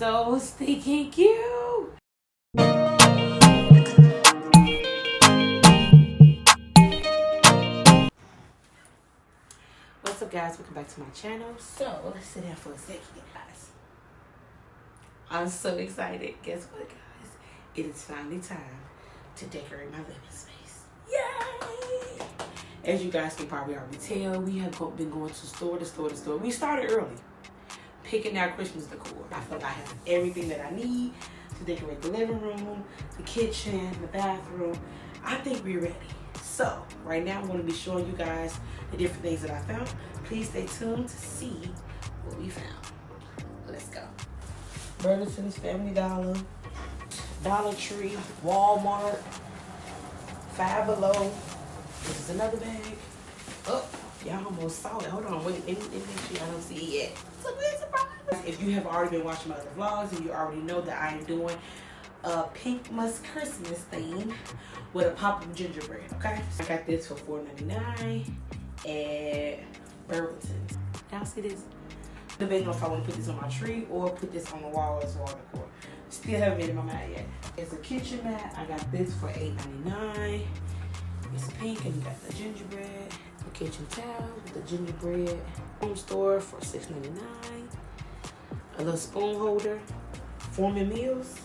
so stinking cute. What's up, guys? Welcome back to my channel. So let's sit down for a second, guys. I'm so excited. Guess what, guys? It is finally time to decorate my living space. Yay! As you guys can probably already tell, we have been going to store to store to store. We started early, picking out Christmas decor. I feel like I have everything that I need to decorate the living room, the kitchen, the bathroom. I think we're ready. So right now I'm going to be showing you guys the different things that I found. Please stay tuned to see what we found. Let's go. Burlington's, Family Dollar, Dollar Tree, Walmart, Five Below. This is another bag. Oh, y'all almost saw it. Hold on, wait, let me make sure y'all don't see it yet. It's a big surprise. If you have already been watching my other vlogs and you already know that I am doing a Pinkmas Christmas theme with a pop of gingerbread, okay? I got this for $4.99 at Burlington's. Y'all see this? I'm debating if I want to put this on my tree or put this on the wall as wall decor. Still haven't made up my mind yet. It's a kitchen mat. I got this for $8.99. It's pink and you got the gingerbread. The kitchen towel with the gingerbread. Home store for $6.99. A little spoon holder. Foreman meals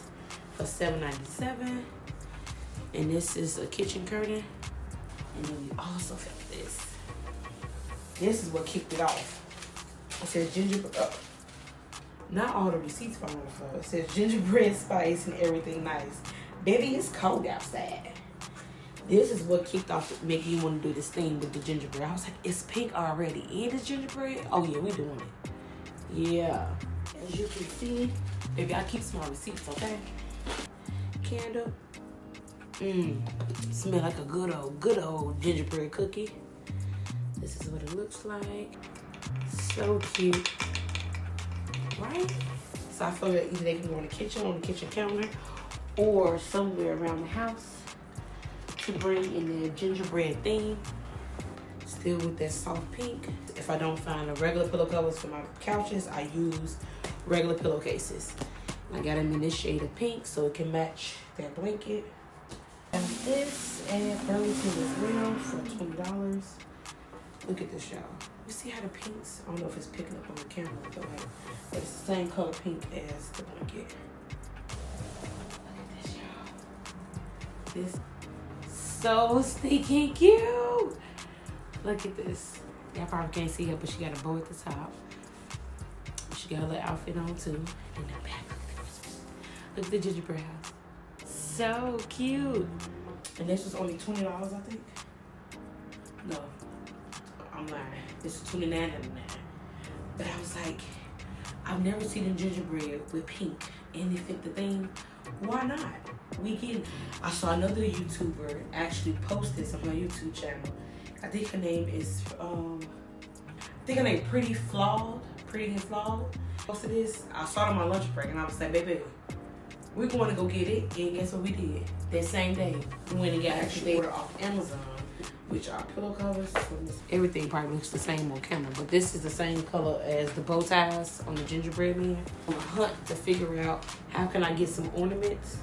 for $7.97. And this is a kitchen curtain. And then we also found this. This is what kicked it off. It says gingerbread. Oh, not all the receipts fall on the floor. It says gingerbread spice and everything nice. Baby, it's cold outside. This is what kicked off, making you want to do this thing with the gingerbread. I was like, it's pink already. And it's gingerbread? Oh yeah, we doing it. Yeah. As you can see, baby, I keep small receipts, okay? Candle. Smell like a good old gingerbread cookie. This is what it looks like. So cute. Right? So I feel like either they can go in the kitchen, on the kitchen counter, or somewhere around the house to bring in their gingerbread theme. Still with that soft pink. If I don't find a regular pillow covers for my couches, I use regular pillowcases. I got them in this shade of pink so it can match that blanket. And this at Burlington as well for $20. Look at this, y'all. You see how the pinks, I don't know if it's picking up on the camera, but it's the same color pink as the blanket. Look at this, y'all. This so stinking cute. Look at this. Y'all probably can't see her, but she got a bow at the top. She got a little outfit on too. In the back, look at the gingerbread house. So cute. And this was only $20, I think. No, I'm lying. This is $29.99. But I was like, I've never seen a gingerbread with pink and it fit the theme. Why not? I saw another YouTuber actually post this on her YouTube channel. I think her name is Pretty and Flawed. Posted this. I saw it on my lunch break and I was like, baby, we're going to go get it. And guess what we did? That same day, we went and got actually ordered off Amazon, which are pillow covers. Everything probably looks the same on camera, but this is the same color as the bow ties on the gingerbread man. I'm on a hunt to figure out how can I get some ornaments.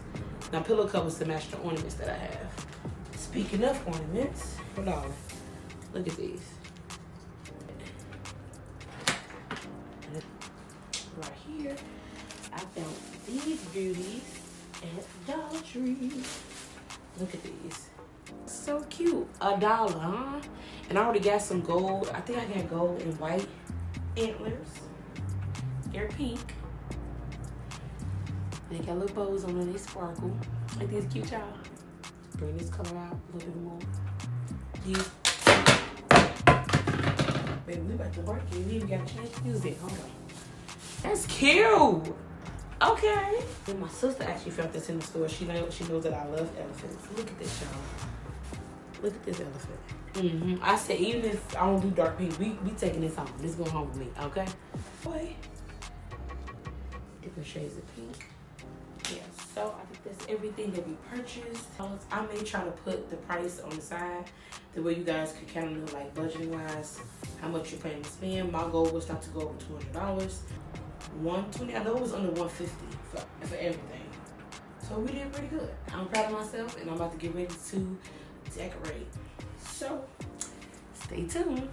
Now, pillow covers to match the ornaments that I have. Speaking of ornaments, hold on. Look at these. Right here, I found these beauties at Dollar Tree. Look at these. So cute. $1, huh? And I already got some gold. I think I got gold and white antlers. They're pink. They got little bows on them. They sparkle. Like these cute, y'all. Bring this color out a little bit more. These. Baby, we about to work it. We even got a chance to use it. Hold on. That's cute. Okay. And my sister actually found this in the store. She knows that I love elephants. Look at this, y'all. Look at this elephant. I said, even if I don't do dark pink, we taking this home. This going home with me, okay? Boy. Different shades of pink. Yeah, so I think that's everything that we purchased. I may try to put the price on the side, the way you guys can kind of know, like, budgeting wise, how much you're planning to spend. My goal was not to go over $200. 120. I know it was under 150 for everything. So we did pretty good. I'm proud of myself, and I'm about to get ready to decorate. So stay tuned.